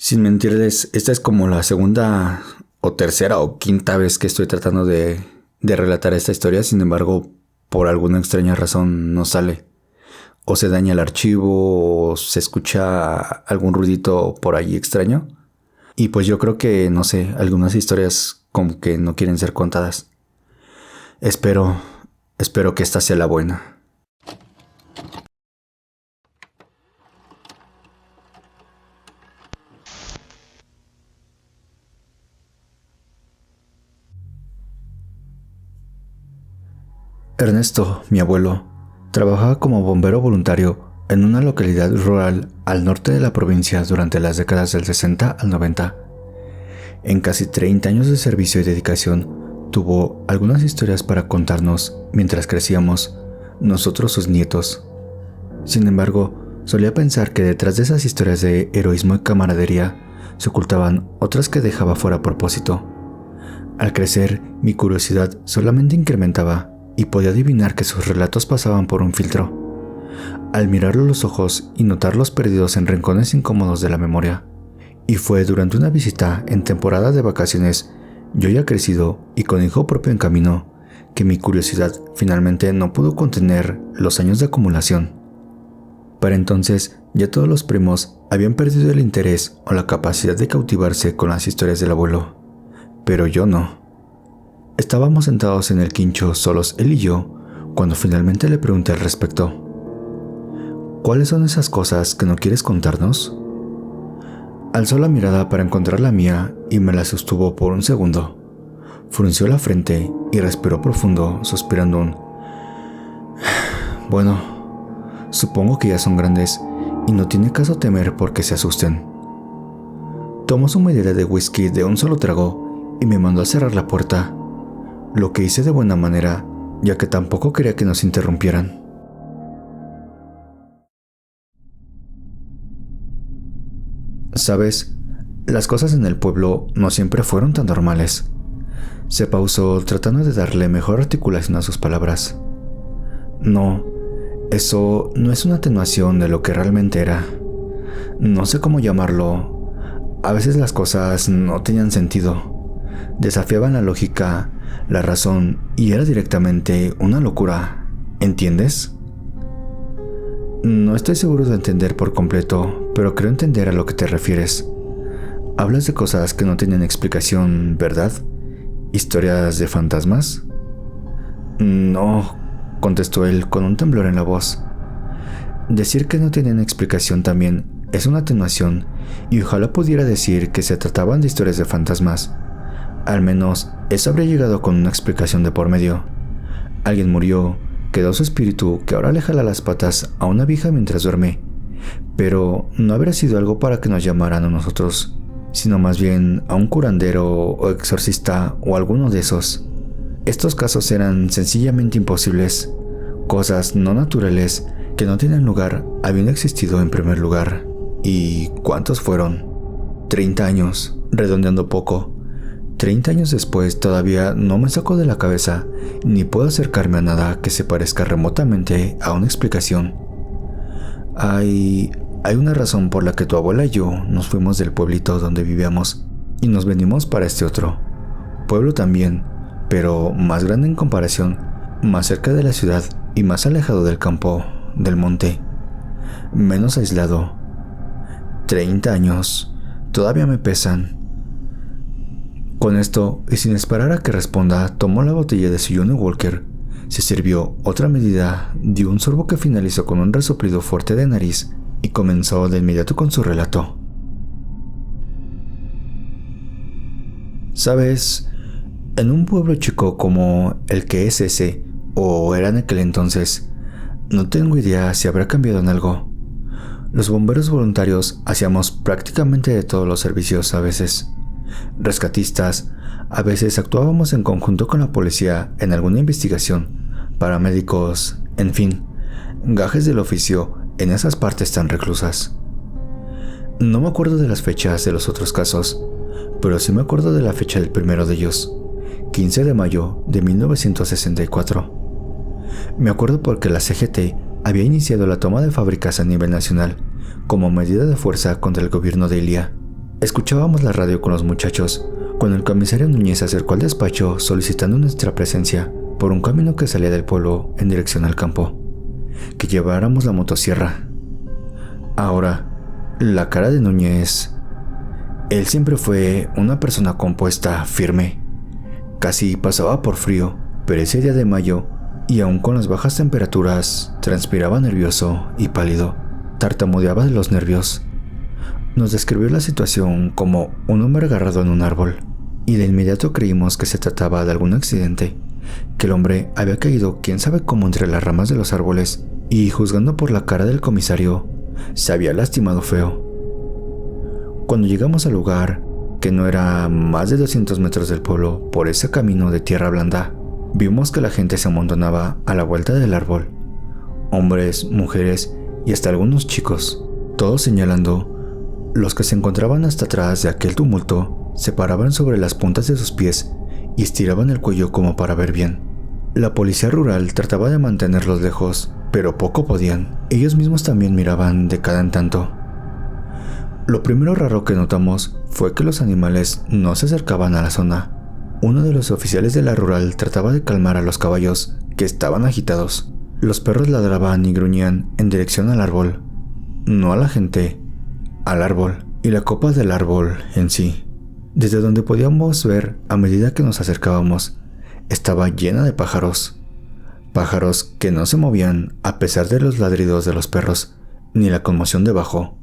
Sin mentirles, esta es como la segunda o tercera o quinta vez que estoy tratando de relatar esta historia. Sin embargo, por alguna extraña razón no sale. O se daña el archivo o se escucha algún ruidito por ahí extraño. Y pues yo creo que, no sé, algunas historias como que no quieren ser contadas. Espero que esta sea la buena. Ernesto, mi abuelo, trabajaba como bombero voluntario en una localidad rural al norte de la provincia durante las décadas del 60 al 90. En casi 30 años de servicio y dedicación, tuvo algunas historias para contarnos mientras crecíamos, nosotros sus nietos. Sin embargo, solía pensar que detrás de esas historias de heroísmo y camaradería se ocultaban otras que dejaba fuera a propósito. Al crecer, mi curiosidad solamente incrementaba y podía adivinar que sus relatos pasaban por un filtro. Al mirarlo a los ojos y notarlos perdidos en rincones incómodos de la memoria. Y fue durante una visita en temporada de vacaciones, yo ya crecido y con hijo propio en camino, que mi curiosidad finalmente no pudo contener los años de acumulación. Para entonces, ya todos los primos habían perdido el interés o la capacidad de cautivarse con las historias del abuelo. Pero yo no. Estábamos sentados en el quincho solos él y yo, cuando finalmente le pregunté al respecto. ¿Cuáles son esas cosas que no quieres contarnos? Alzó la mirada para encontrar la mía y me la sostuvo por un segundo. Frunció la frente y respiró profundo, suspirando un... Bueno, supongo que ya son grandes y no tiene caso temer porque se asusten. Tomó su medida de whisky de un solo trago y me mandó a cerrar la puerta. Lo que hice de buena manera, ya que tampoco quería que nos interrumpieran. ¿Sabes? Las cosas en el pueblo no siempre fueron tan normales. Se pausó tratando de darle mejor articulación a sus palabras. No, eso no es una atenuación de lo que realmente era. No sé cómo llamarlo. A veces las cosas no tenían sentido. Desafiaban la lógica, la razón, y era directamente una locura. ¿Entiendes? No estoy seguro de entender por completo, pero creo entender a lo que te refieres. Hablas de cosas que no tienen explicación, ¿verdad? ¿Historias de fantasmas? No, contestó él con un temblor en la voz. Decir que no tienen explicación también es una atenuación, y ojalá pudiera decir que se trataban de historias de fantasmas. Al menos eso habría llegado con una explicación de por medio. Alguien murió, quedó su espíritu que ahora le jala las patas a una vieja mientras duerme. Pero no habría sido algo para que nos llamaran a nosotros, sino más bien a un curandero o exorcista o alguno de esos. Estos casos eran sencillamente imposibles. Cosas no naturales que no tienen lugar habían existido en primer lugar. ¿Y cuántos fueron? 30 años, redondeando poco. 30 años después todavía no me saco de la cabeza ni puedo acercarme a nada que se parezca remotamente a una explicación. Hay una razón por la que tu abuela y yo nos fuimos del pueblito donde vivíamos y nos venimos para este otro pueblo también, pero más grande en comparación, más cerca de la ciudad y más alejado del campo, del monte, menos aislado. 30 años, todavía me pesan. Con esto, y sin esperar a que responda, tomó la botella de su Johnnie Walker, se sirvió otra medida, dio un sorbo que finalizó con un resoplido fuerte de nariz y comenzó de inmediato con su relato. ¿Sabes? En un pueblo chico como el que es ese, o era en aquel entonces, no tengo idea si habrá cambiado en algo. Los bomberos voluntarios hacíamos prácticamente de todos los servicios a veces. Rescatistas, a veces actuábamos en conjunto con la policía en alguna investigación, paramédicos, en fin, gajes del oficio en esas partes tan reclusas. No me acuerdo de las fechas de los otros casos, pero sí me acuerdo de la fecha del primero de ellos, 15 de mayo de 1964. Me acuerdo porque la CGT había iniciado la toma de fábricas a nivel nacional como medida de fuerza contra el gobierno de Ilia. Escuchábamos la radio con los muchachos cuando el comisario Núñez se acercó al despacho solicitando nuestra presencia por un camino que salía del pueblo en dirección al campo, que lleváramos la motosierra. Ahora, la cara de Núñez. Él siempre fue una persona compuesta, firme. Casi pasaba por frío, pero ese día de mayo, y aun con las bajas temperaturas, transpiraba nervioso y pálido. Tartamudeaba de los nervios. Nos describió la situación como un hombre agarrado en un árbol, y de inmediato creímos que se trataba de algún accidente, que el hombre había caído quién sabe cómo entre las ramas de los árboles, y juzgando por la cara del comisario, se había lastimado feo. Cuando llegamos al lugar, que no era más de 200 metros del pueblo por ese camino de tierra blanda, vimos que la gente se amontonaba a la vuelta del árbol. Hombres, mujeres y hasta algunos chicos, todos señalando. Los que se encontraban hasta atrás de aquel tumulto se paraban sobre las puntas de sus pies y estiraban el cuello como para ver bien. La policía rural trataba de mantenerlos lejos, pero poco podían. Ellos mismos también miraban de cada en tanto. Lo primero raro que notamos fue que los animales no se acercaban a la zona. Uno de los oficiales de la rural trataba de calmar a los caballos, que estaban agitados. Los perros ladraban y gruñían en dirección al árbol, no a la gente, al árbol y la copa del árbol en sí. Desde donde podíamos ver, a medida que nos acercábamos, estaba llena de pájaros. Pájaros que no se movían a pesar de los ladridos de los perros, ni la conmoción debajo.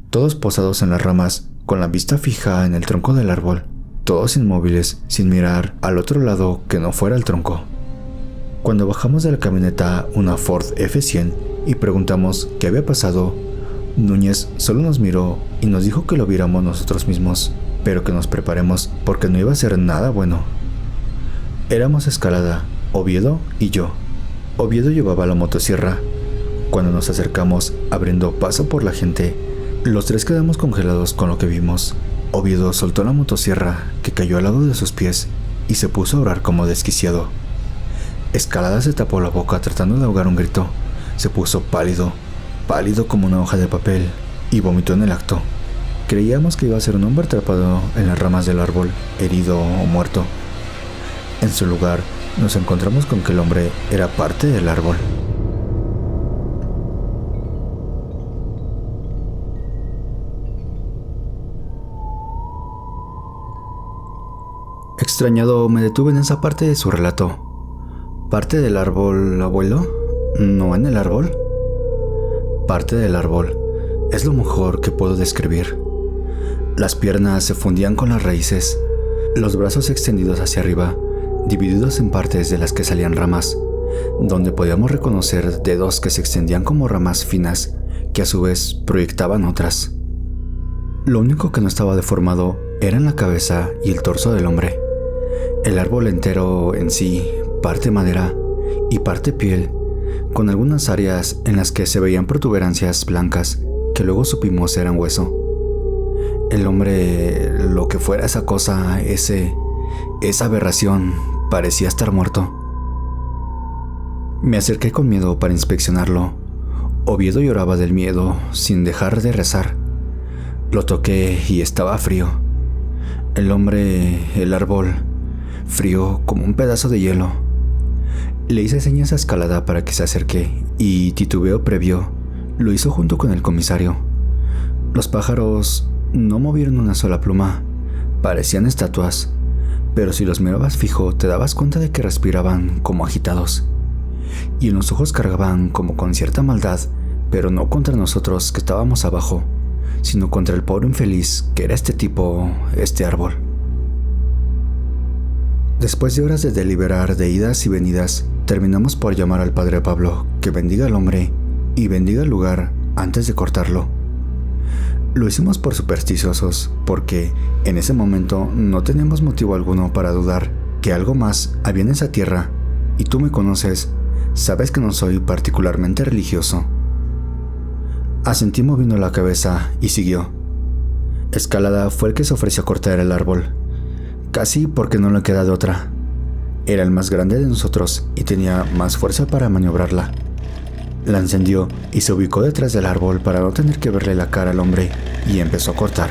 Todos posados en las ramas, con la vista fija en el tronco del árbol. Todos inmóviles, sin mirar al otro lado que no fuera el tronco. Cuando bajamos de la camioneta, una Ford F100, y preguntamos qué había pasado, Núñez solo nos miró y nos dijo que lo viéramos nosotros mismos, pero que nos preparemos porque no iba a ser nada bueno. Éramos Escalada, Oviedo y yo. Oviedo llevaba la motosierra. Cuando nos acercamos, abriendo paso por la gente, los tres quedamos congelados con lo que vimos. Oviedo soltó la motosierra, que cayó al lado de sus pies, y se puso a orar como desquiciado. Escalada se tapó la boca tratando de ahogar un grito. Se puso pálido como una hoja de papel, y vomitó en el acto. Creíamos que iba a ser un hombre atrapado en las ramas del árbol, herido o muerto. En su lugar, nos encontramos con que el hombre era parte del árbol. Extrañado, me detuve en esa parte de su relato. ¿Parte del árbol, abuelo? ¿No en el árbol? Parte del árbol es lo mejor que puedo describir. Las piernas se fundían con las raíces, los brazos extendidos hacia arriba, divididos en partes de las que salían ramas, donde podíamos reconocer dedos que se extendían como ramas finas, que a su vez proyectaban otras. Lo único que no estaba deformado eran la cabeza y el torso del hombre. El árbol entero en sí, parte madera y parte piel, con algunas áreas en las que se veían protuberancias blancas que luego supimos eran hueso. El hombre, lo que fuera esa cosa, esa aberración, parecía estar muerto. Me acerqué con miedo para inspeccionarlo. Oviedo lloraba del miedo sin dejar de rezar. Lo toqué y estaba frío. El hombre, el árbol, frío como un pedazo de hielo. Le hice señas a Escalada para que se acerque y, titubeo previo, lo hizo junto con el comisario. Los pájaros no movieron una sola pluma, parecían estatuas, pero si los mirabas fijo te dabas cuenta de que respiraban como agitados, y en los ojos cargaban como con cierta maldad, pero no contra nosotros que estábamos abajo, sino contra el pobre infeliz que era este tipo, este árbol. Después de horas de deliberar de idas y venidas, terminamos por llamar al padre Pablo que bendiga al hombre y bendiga el lugar antes de cortarlo. Lo hicimos por supersticiosos, porque en ese momento no teníamos motivo alguno para dudar que algo más había en esa tierra, y tú me conoces, sabes que no soy particularmente religioso. Asentí moviendo la cabeza y siguió. Escalada fue el que se ofreció a cortar el árbol, casi porque no le queda de otra. Era el más grande de nosotros y tenía más fuerza para maniobrarla. La encendió y se ubicó detrás del árbol para no tener que verle la cara al hombre y empezó a cortar.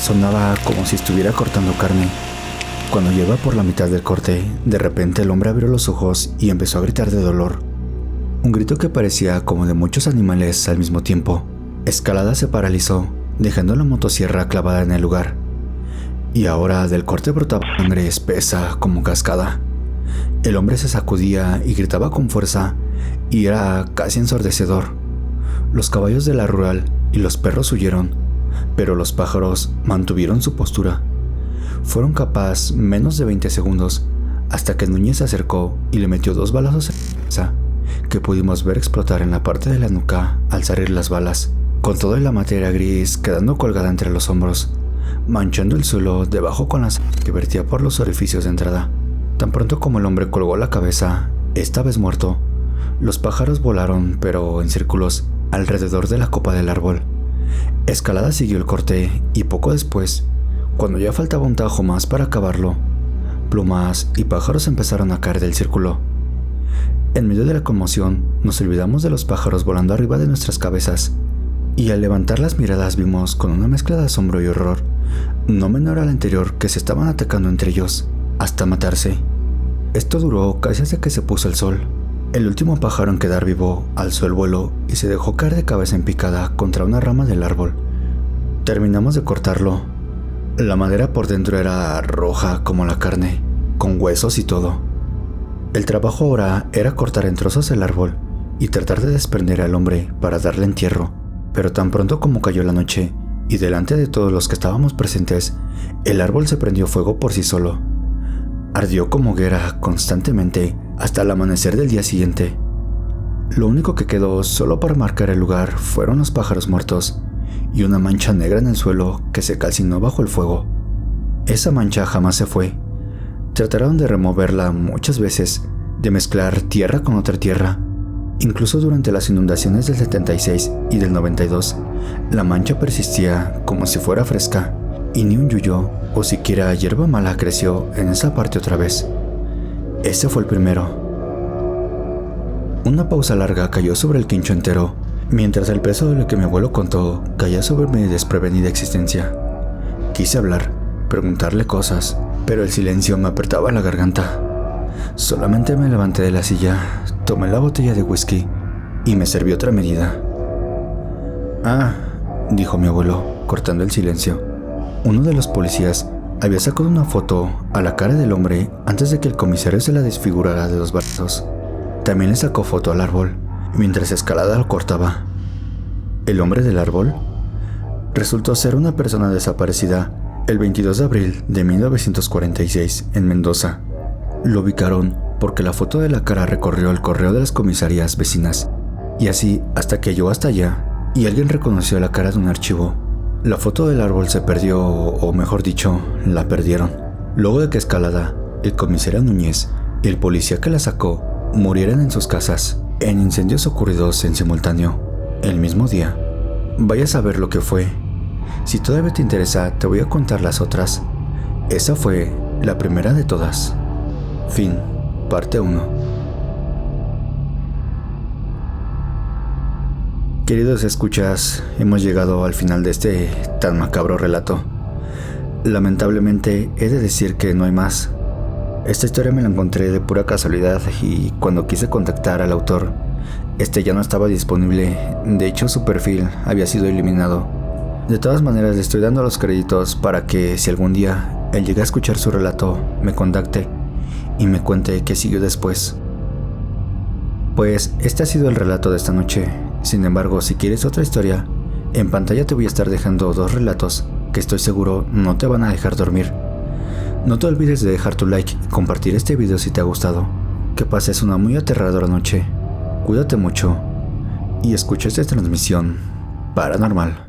Sonaba como si estuviera cortando carne. Cuando lleva por la mitad del corte, de repente el hombre abrió los ojos y empezó a gritar de dolor. Un grito que parecía como de muchos animales al mismo tiempo. Escalada se paralizó, dejando la motosierra clavada en el lugar. Y ahora del corte brotaba sangre espesa como cascada. El hombre se sacudía y gritaba con fuerza, y era casi ensordecedor. Los caballos de la rural y los perros huyeron, pero los pájaros mantuvieron su postura. Fueron capaz menos de 20 segundos, hasta que Núñez se acercó y le metió 2 balazos en la cabeza, que pudimos ver explotar en la parte de la nuca al salir las balas, con toda la materia gris quedando colgada entre los hombros, manchando el suelo debajo con la sangre que vertía por los orificios de entrada. Tan pronto como el hombre colgó la cabeza, esta vez muerto, los pájaros volaron, pero en círculos, alrededor de la copa del árbol. Escalada siguió el corte y poco después, cuando ya faltaba un tajo más para acabarlo, plumas y pájaros empezaron a caer del círculo. En medio de la conmoción, nos olvidamos de los pájaros volando arriba de nuestras cabezas, y al levantar las miradas vimos con una mezcla de asombro y horror, no menor al anterior, que se estaban atacando entre ellos, hasta matarse. Esto duró casi hasta que se puso el sol. El último pájaro en quedar vivo alzó el vuelo y se dejó caer de cabeza en picada contra una rama del árbol. Terminamos de cortarlo. La madera por dentro era roja como la carne, con huesos y todo. El trabajo ahora era cortar en trozos el árbol y tratar de desprender al hombre para darle entierro, pero tan pronto como cayó la noche y delante de todos los que estábamos presentes, el árbol se prendió fuego por sí solo. Ardió como hoguera constantemente hasta el amanecer del día siguiente. Lo único que quedó solo para marcar el lugar fueron los pájaros muertos y una mancha negra en el suelo que se calcinó bajo el fuego. Esa mancha jamás se fue. Trataron de removerla muchas veces, de mezclar tierra con otra tierra. Incluso durante las inundaciones del 76 y del 92, la mancha persistía como si fuera fresca, y ni un yuyo o siquiera hierba mala creció en esa parte otra vez. Ese fue el primero. Una pausa larga cayó sobre el quincho entero, mientras el peso de lo que mi abuelo contó caía sobre mi desprevenida existencia. Quise hablar, preguntarle cosas, pero el silencio me apretaba la garganta. Solamente me levanté de la silla, tomé la botella de whisky y me serví otra medida. «Ah», dijo mi abuelo, cortando el silencio. Uno de los policías había sacado una foto a la cara del hombre antes de que el comisario se la desfigurara de 2 balazos. También le sacó foto al árbol, mientras Escalada lo cortaba. ¿El hombre del árbol? Resultó ser una persona desaparecida el 22 de abril de 1946 en Mendoza. Lo ubicaron porque la foto de la cara recorrió el correo de las comisarías vecinas, y así hasta que llegó hasta allá y alguien reconoció la cara de un archivo. La foto del árbol se perdió, o mejor dicho, la perdieron, luego de que Escalada, el comisario Núñez y el policía que la sacó murieran en sus casas en incendios ocurridos en simultáneo el mismo día. Vaya a saber lo que fue. Si todavía te interesa, te voy a contar las otras. Esa fue la primera de todas. Fin, parte 1. Queridos escuchas, hemos llegado al final de este tan macabro relato. Lamentablemente he de decir que no hay más. Esta historia me la encontré de pura casualidad y cuando quise contactar al autor, este ya no estaba disponible. De hecho, su perfil había sido eliminado. De todas maneras, le estoy dando los créditos para que si algún día él llega a escuchar su relato, me contacte y me cuente qué siguió después. Pues este ha sido el relato de esta noche. Sin embargo, si quieres otra historia, en pantalla te voy a estar dejando 2 relatos que estoy seguro no te van a dejar dormir. No te olvides de dejar tu like y compartir este video si te ha gustado. Que pases una muy aterradora noche. Cuídate mucho y escucha esta transmisión paranormal.